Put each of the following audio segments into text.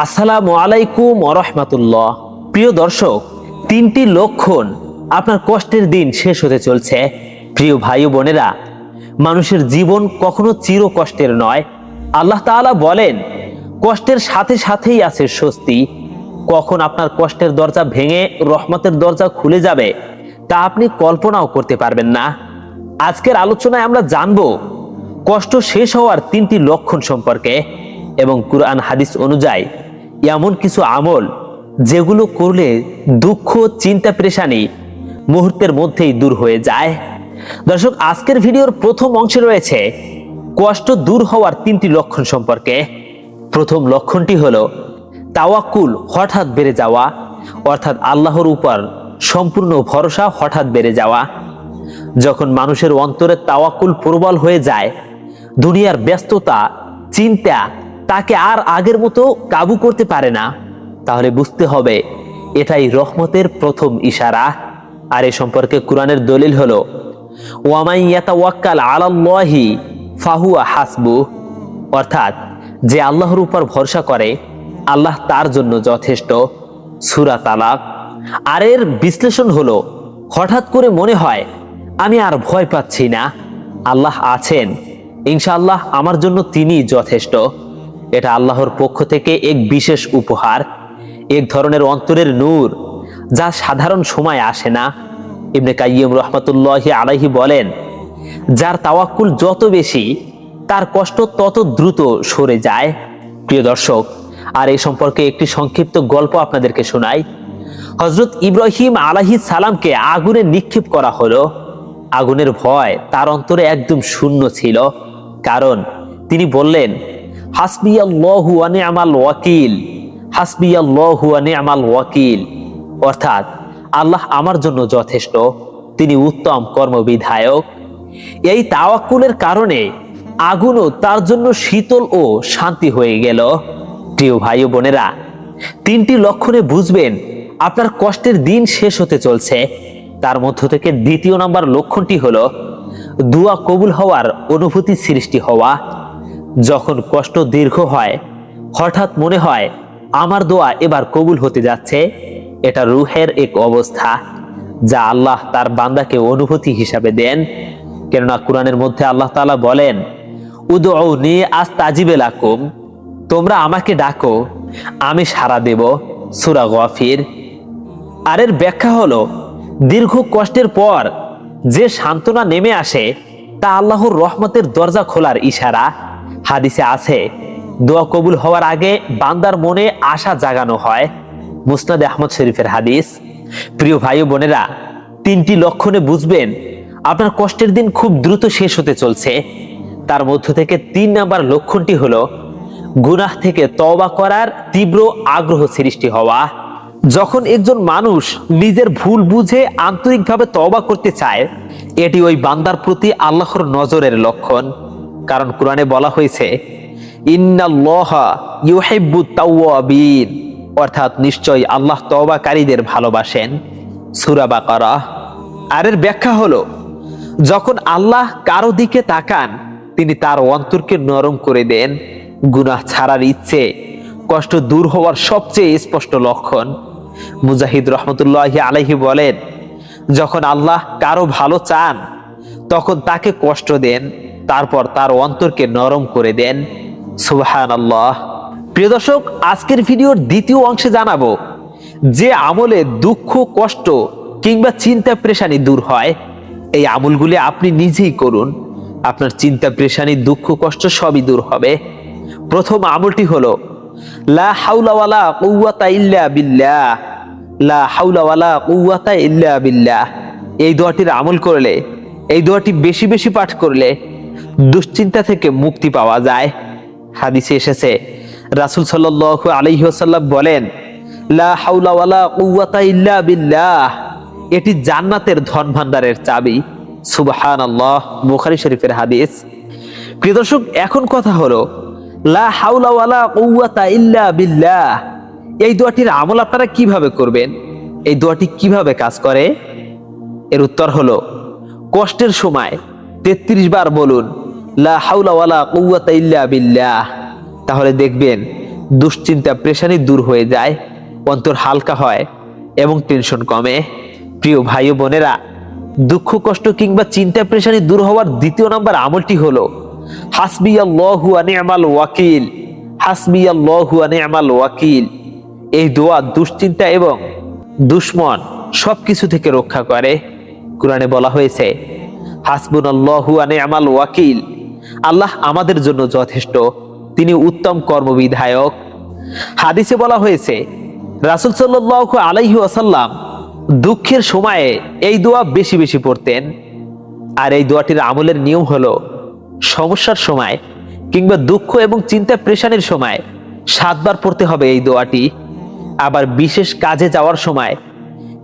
আসসালামু আলাইকুম ওয়া রাহমাতুল্লাহ। প্রিয় দর্শক, তিনটি লক্ষণ আপনার কষ্টের দিন শেষ হতে চলছে। প্রিয় ভাই ও বোনেরা, মানুষের জীবন কখনো চির কষ্টের নয়। আল্লাহ তাআলা বলেন, কষ্টের সাথে সাথেই আছে স্বস্তি। কখন আপনার কষ্টের দরজা ভেঙে রহমতের দরজা খুলে যাবে তা আপনি কল্পনাও করতে পারবেন না। আজকের আলোচনায় আমরা জানব কষ্ট শেষ হওয়ার তিনটি লক্ষণ সম্পর্কে এবং কুরআন হাদিস অনুযায়ী এমন কিছু আমল যেগুলো করলে দুঃখ, চিন্তা, পেরেশানি মুহূর্তের মধ্যেই দূর হয়ে যায়। দর্শক, আজকের ভিডিওর প্রথম অংশে রয়েছে কষ্ট দূর হওয়ার তিনটি লক্ষণ সম্পর্কে। প্রথম লক্ষণটি হলো তাওয়াক্কুল হঠাৎ বেড়ে যাওয়া, অর্থাৎ আল্লাহর উপর সম্পূর্ণ ভরসা হঠাৎ বেড়ে যাওয়া। যখন মানুষের অন্তরে তাওয়াক্কুল প্রবল হয়ে যায়, দুনিয়ার ব্যস্ততা, চিন্তা তাকে আর আগের মতো কাবু করতে পারে না, তাহলে বুঝতে হবে এটাই রহমতের প্রথম ইশারা। আর এ সম্পর্কে কুরআনের দলিল হলো ওয়ামান ইয়াতাওয়াক্কাল আলাল্লাহি ফাহুয়া হাসবু, অর্থাৎ যে আল্লাহর উপর ভরসা করে আল্লাহ তার জন্য যথেষ্ট। সূরা তালাক। আর এর বিশ্লেষণ হলো, হঠাৎ করে মনে হয় আমি আর ভয় পাচ্ছি না, আল্লাহ আছেন, ইনশাআল্লাহ আমার জন্য তিনি যথেষ্ট। এটা আল্লাহর পক্ষ থেকে এক বিশেষ উপহার, এক ধরনের অন্তরের নূর যা সাধারণ সময় আসে না। ইবনে কাইয়্যিম রাহমাতুল্লাহি আলাইহি বলেন, যার তাওয়াক্কুল যত বেশি তার কষ্ট তত দ্রুত সরে যায়। প্রিয় দর্শক, আর এই সম্পর্কে একটি সংক্ষিপ্ত গল্প আপনাদেরকে শোনাই। হযরত ইব্রাহিম আলাইহিস সালামকে আগুনে নিক্ষেপ করা হলো। আগুনের ভয় তার অন্তরে একদম শূন্য ছিল, কারণ তিনি বললেন, হাসবিয়াল্লাহু ওয়া নি'মাল ওয়াকিল, হাসবিয়াল্লাহু ওয়া নি'মাল ওয়াকিল, অর্থাৎ আল্লাহ আমার জন্য যথেষ্ট, তিনি উত্তম কর্মবিধায়ক। এই তাওয়াক্কুলের কারণে আগুনও তার জন্য শীতল ও শান্তি হয়ে গেল। প্রিয় ভাই ও বোনেরা, তিনটি লক্ষণে বুঝবেন আপনার কষ্টের দিন শেষ হতে চলছে। তার মধ্য থেকে দ্বিতীয় নম্বর লক্ষণটি হলো দোয়া কবুল হওয়ার অনুভূতি সৃষ্টি হওয়া। যখন কষ্ট দীর্ঘ হয়, হঠাৎ মনে হয় আমার দোয়া এবার কবুল হতে যাচ্ছে, এটা রূহের এক অবস্থা যা আল্লাহ তার বান্দাকে অনুভূতি হিসাবে দেন। কেননা কুরআনের মধ্যে আল্লাহ তাআলা বলেন, উদউনি আস্তাজিব লাকুম, তোমরা আমাকে ডাকো, আমি সাড়া দেব। সূরা গাফির। আর এর ব্যাখ্যা হলো, দীর্ঘ কষ্টের পর যে সান্ত্বনা নেমে আসে তা আল্লাহর রহমতের দরজা খোলার ইশারা। হাদিসে আছে, দোয়া কবুল হওয়ার আগে বান্দার মনে আশা জাগানো হয়। মুসনাদ আহমদ শরীফের হাদিস। প্রিয় ভাই ও বোনেরা, তিনটি লক্ষণে বুঝবেন আপনার কষ্টের দিন খুব দ্রুত শেষ হতে চলছে। তার মধ্য থেকে 3 নাম্বার লক্ষণটি হলো গুনাহ থেকে তওবা করার তীব্র আগ্রহ সৃষ্টি হওয়া। যখন একজন মানুষ নিজের ভুল বুঝে আন্তরিকভাবে তওবা করতে চায়, এটি ওই বান্দার প্রতি আল্লাহর নজরের লক্ষণ। কারণ কুরআনে বলা হয়েছে, ইন্নাল্লাহা ইউহিব্বুত তাওয়াবিন, অর্থাৎ নিশ্চয়ই আল্লাহ তওবাকারীদের ভালোবাসেন। সূরা বাকারা। আর এর ব্যাখ্যা হলো, যখন আল্লাহ কারো দিকে তাকান তিনি তার অন্তরকে নরম করে দেন। গুনাহ ছাড়ার ইচ্ছে কষ্ট দূর হওয়ার সবচেয়ে স্পষ্ট লক্ষণ। মুজাহিদ রাহমাতুল্লাহি আলাইহি বলেন, যখন আল্লাহ কারো ভালো চান তখন তাকে কষ্ট দেন, তারপর তার অন্তরকে নরম করে দেন। সুবহানাল্লাহ। প্রিয় দর্শক, আজকের ভিডিওর দ্বিতীয় অংশে জানাবো যে আমলে দুঃখ, কষ্ট কিংবা চিন্তা, পেরেশানি দূর হয়। এই আমলগুলি আপনি নিজেই করুন, আপনার চিন্তা, পেরেশানি, দুঃখ, কষ্ট সবই দূর হবে। প্রথম আমলটি হলো লা হাওলা ওয়ালা কুওয়াতা ইল্লা বিল্লাহ, লা হাওলা ওয়ালা কুওয়াতা ইল্লা বিল্লাহ। এই দোয়াটির আমল করলে, এই দোয়াটি বেশি বেশি পাঠ করলে দুশ্চিন্তা থেকে মুক্তি পাওয়া যায়। হাদিসে এসেছে, রাসূল সাল্লাল্লাহু আলাইহি ওয়াসাল্লাম বলেন, লা হাওলা ওয়ালা কুওয়াতা ইল্লা বিল্লাহ, এটি জান্নাতের ধন ভান্ডারের চাবি। সুবহানাল্লাহ। বুখারী শরীফের হাদিস। প্রিয় দর্শক, এখন কথা হলো লা হাওলা ওয়ালা কুওয়াতা ইল্লা বিল্লাহ, এই দোয়াটির আমল আপনারা কিভাবে করবেন? এই দোয়াটি কিভাবে কাজ করে? এর উত্তর হলো, কষ্টের সময় 33 বার বলুন লা হাওলা ওয়ালা কুওয়াতা ইল্লা বিল্লাহ, তাহলে দেখবেন দুশ্চিন্তা পেরেশানি দূর হয়ে যায়, অন্তর হালকা হয় এবং টেনশন কমে। প্রিয় ভাই ও বোনেরা, দুঃখ কষ্ট কিংবা চিন্তা পেরেশানি দূর হওয়ার দ্বিতীয় নম্বর আমলটি হলো হাসবিয়াল্লাহু ওয়া নি'মাল ওয়াকিল। হাসবিয়াল্লাহু ওয়া নি'মাল ওয়াকিল। এই দোয়া দুশ্চিন্তা এবং দুশ্মন সবকিছু থেকে রক্ষা করে। কুরআনে বলা হয়েছে হাসবুনাল্লাহু ওয়া নি'মাল ওয়াকিল। আল্লাহ আমাদের জন্য যথেষ্ট, তিনি উত্তম কর্মবিধায়ক। হাদিসে বলা হয়েছে রাসূল সাল্লাল্লাহু আলাইহি ওয়াসাল্লাম দুঃখের সময়ে এই দোয়া বেশি বেশি পড়তেন। আর এই দোয়াটির আমলের নিয়ম হলো সমস্যার সময় কিংবা দুঃখ এবং চিন্তা পেরেশানির সময় 7 বার পড়তে হবে এই দোয়াটি। আবার বিশেষ কাজে যাওয়ার সময়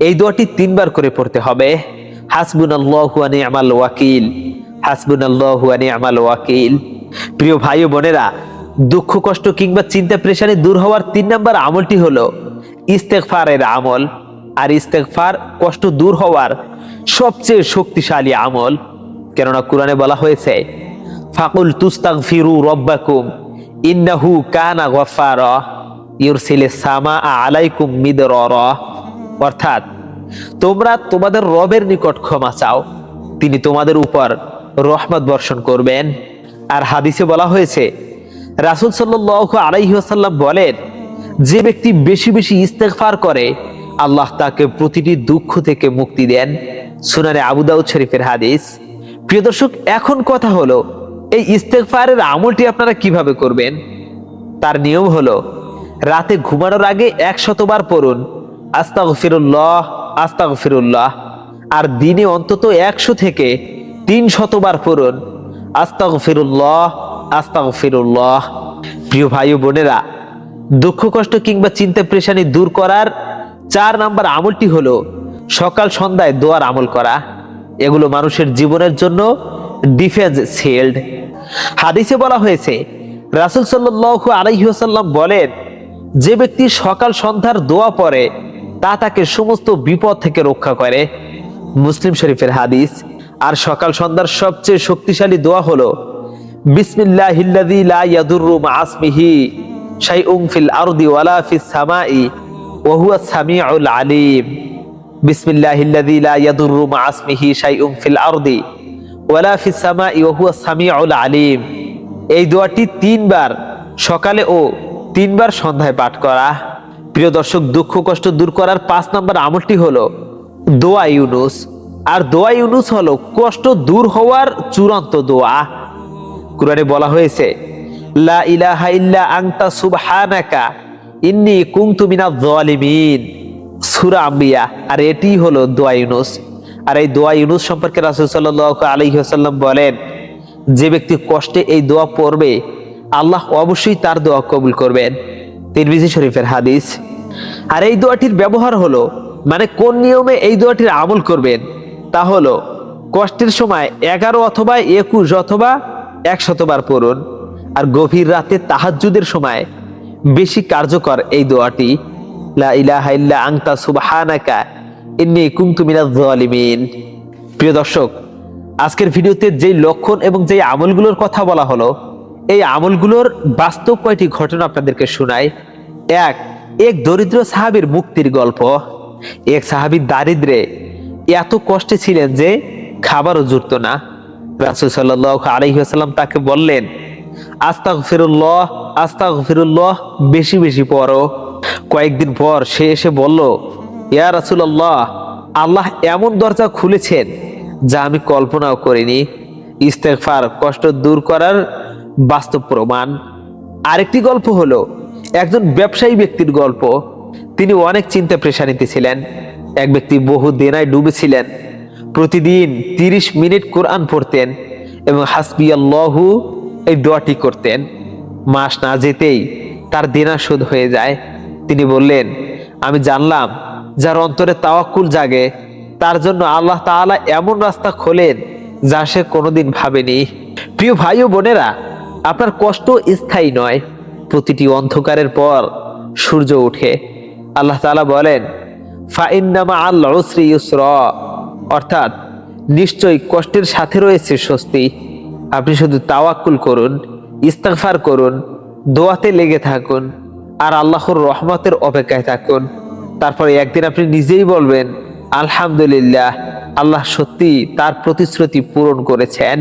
এই দোয়াটি 3 বার করে পড়তে হবে। হাসবুনাল্লাহু ওয়া নি'মাল ওয়াকিল, হাসবুনাল্লাহু ওয়া নি'মাল ওয়াকিল। প্রিয় ভাই ও বোনেরা, দুঃখ কষ্ট কিংবা চিন্তা পেরেশানি দূর হওয়ার 3 নম্বর আমলটি হলো ইস্তেগফারের আমল। আর ইস্তেগফার কষ্ট দূর হওয়ার সবচেয়ে শক্তিশালী আমল। কেননা কুরআনে বলা হয়েছে ফাকুল তুস্তাগফিরু রাব্বাকুম ইন্নাহু কানা গফফারা ইউরসিলিস সামাআ আলাইকুম মিদরারা। অর্থাৎ তোমরা তোমাদের রবের নিকট ক্ষমা চাও, তিনি তোমাদের উপর রহমত বর্ষণ করবেন। আর হাদিসে বলা হয়েছে রাসূল সাল্লাল্লাহু আলাইহি ওয়াসাল্লাম বলেন, যে ব্যক্তি বেশি বেশি ইস্তেগফার করে আল্লাহ তাকে প্রতিটি দুঃখ থেকে মুক্তি দেন। সুনানে আবু দাউদ শরীফের হাদিস। প্রিয় দর্শক, এখন কথা হলো এই ইস্তেগফারের আমলটি আপনারা কিভাবে করবেন। তার নিয়ম হলো রাতে ঘুমানোর আগে 100 বার পড়ুন আস্তাগফিরুল্লাহ আস্তাগফিরুল্লাহ। আর দিনে অন্তত 100 থেকে 300 বার পড়ুন আস্তাগফিরুল্লাহ আস্তাগফিরুল্লাহ। প্রিয় ভাই ও বোনেরা, দুঃখ কষ্ট কিংবা চিন্তা পেরেশানি দূর করার 4 নম্বর আমলটি হলো সকাল সন্ধ্যায় দোয়ার আমল করা। এগুলো মানুষের জীবনের জন্য ডিফেন্স শিল্ড। হাদিসে বলা হয়েছে রাসূল সাল্লাল্লাহু আলাইহি ওয়াসাল্লাম বলেন, যে ব্যক্তি সকাল সন্ধ্যার দোয়া পড়ে তা তাকে সমস্ত বিপদ থেকে রক্ষা করে। মুসলিম শরীফের হাদিস। আর সকাল সন্ধ্যার সবচেয়ে শক্তিশালী দোয়া হলো বিসমিল্লাহিল্লাযী লা ইয়াদুররু মা'a ইসমিহি শাইউন ফিল আরদি ওয়ালা ফিস সামাই ওয়া হুয়াস সামিউল আলিম। বিসমিল্লাহিল্লাযী লা ইয়াদুররু মা'a ইসমিহি শাইউন ফিল আরদি ওয়ালা ফিস সামাই ওয়া হুয়াস সামিউল আলিম। এই দোয়াটি 3 বার সকালে ও 3 বার সন্ধ্যায় পাঠ করা। প্রিয় দর্শক, দুঃখ কষ্ট দূর করার 5 নম্বর আমলটি হলো দোয়া ইউনুস। আর দোয়া ইউনুস হলো কষ্ট দূর হওয়ার চূড়ান্ত দোয়া। কুরআনে বলা হয়েছে লা ইলাহা ইল্লা আনতা সুবহানাকা ইন্নী কুনতু মিনাজ জালিমিন, সূরা আম্বিয়া। আর এটি হলো দোয়া ইউনুস। আর এই দোয়া ইউনুস সম্পর্কে রাসূল সাল্লাল্লাহু আলাইহি ওয়াসাল্লাম বলেন, যে ব্যক্তি কষ্টে এই দোয়া পড়বে আল্লাহ অবশ্যই তার দোয়া কবুল করবেন। তিরমিজি শরীফের হাদিস। আর এই দোয়াটির ব্যবহার হলো, মানে কোন নিয়মে এই দোয়াটির আমল করবেন, তা হলো কষ্টের সময় 11 অথবা 21 অথবা 100 বার পড়ুন। আর গভীর রাতে তাহাজ্জুদের সময় বেশি কার্যকর এই দোয়াটি লা ইলাহা ইল্লা আনতা সুবহানাকা ইন্নী কুনতু মিনাজ জালিমিন। প্রিয় দর্শক, আজকের ভিডিওতে যেই লক্ষণ এবং যেই আমলগুলোর কথা বলা হলো, এই আমলগুলোর বাস্তব কয়টি ঘটনা আপনাদেরকে শোনাই। এক দরিদ্র সাহাবীর মুক্তির গল্প। এক সাহাবী দারিদ্রে এত কষ্টে ছিলেন যে খাবারও জুটতো না। রাসূল সাল্লাল্লাহু আলাইহি ওয়াসাল্লাম তাকে বললেন, আস্তাগফিরুল্লাহ আস্তাগফিরুল্লাহ, বেশি বেশি পড়ো। কয়েকদিন পর সে এসে বলল, ইয়া রাসূলুল্লাহ, আল্লাহ এমন দরজা খুলেছেন যা আমি কল্পনাও করিনি। ইস্তেগফার কষ্ট দূর করার বাস্তব প্রমাণ। আরেকটি গল্প হলো একজন ব্যবসায়ী ব্যক্তির গল্প। তিনি অনেক চিন্তা পেরেশানিতে ছিলেন। এক ব্যক্তি বহু দেনায় ডুবেছিলেন। প্রতিদিন 30 মিনিট কোরআন পড়তেন এবং হাসবিয়াল্লাহু এই দোয়াটি করতেন। মাস না যেতেই তার দেনা শোধ হয়ে যায়। তিনি বললেন, আমি জানলাম যার অন্তরে তাওয়াক্কুল জাগে তার জন্য আল্লাহ তাআলা এমন রাস্তা খোলেন যা সে কোনোদিন ভাবেনি। প্রিয় ভাই ও বোনেরা, আপনার কষ্ট স্থায়ী নয়, প্রতিটি অন্ধকারের পর সূর্য ওঠে। আল্লাহ তাআলা বলেন, ফাইন্না মাআল উসরি ইউসরা, অর্থাৎ নিশ্চয়ই কষ্টের সাথে রয়েছে স্বস্তি। আপনি শুধু তাওয়াক্কুল করুন, ইস্তেগফার করুন, দোয়াতে লেগে থাকুন, আর আল্লাহর রহমতের অপেক্ষায় থাকুন। তারপরে একদিন আপনি নিজেই বলবেন, আলহামদুলিল্লাহ, আল্লাহ সত্যি তার প্রতিশ্রুতি পূরণ করেছেন।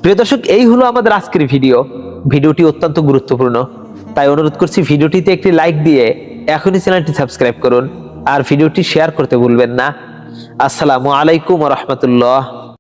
প্রিয় দর্শক, এই হলো আমাদের আজকের ভিডিওটি অত্যন্ত গুরুত্বপূর্ণ, তাই অনুরোধ করছি ভিডিওটিতে একটি লাইক দিয়ে এখনই চ্যানেলটি সাবস্ক্রাইব করুন আর ভিডিওটি শেয়ার করতে ভুলবেন না। আসসালামু আলাইকুম ওয়া রাহমাতুল্লাহ।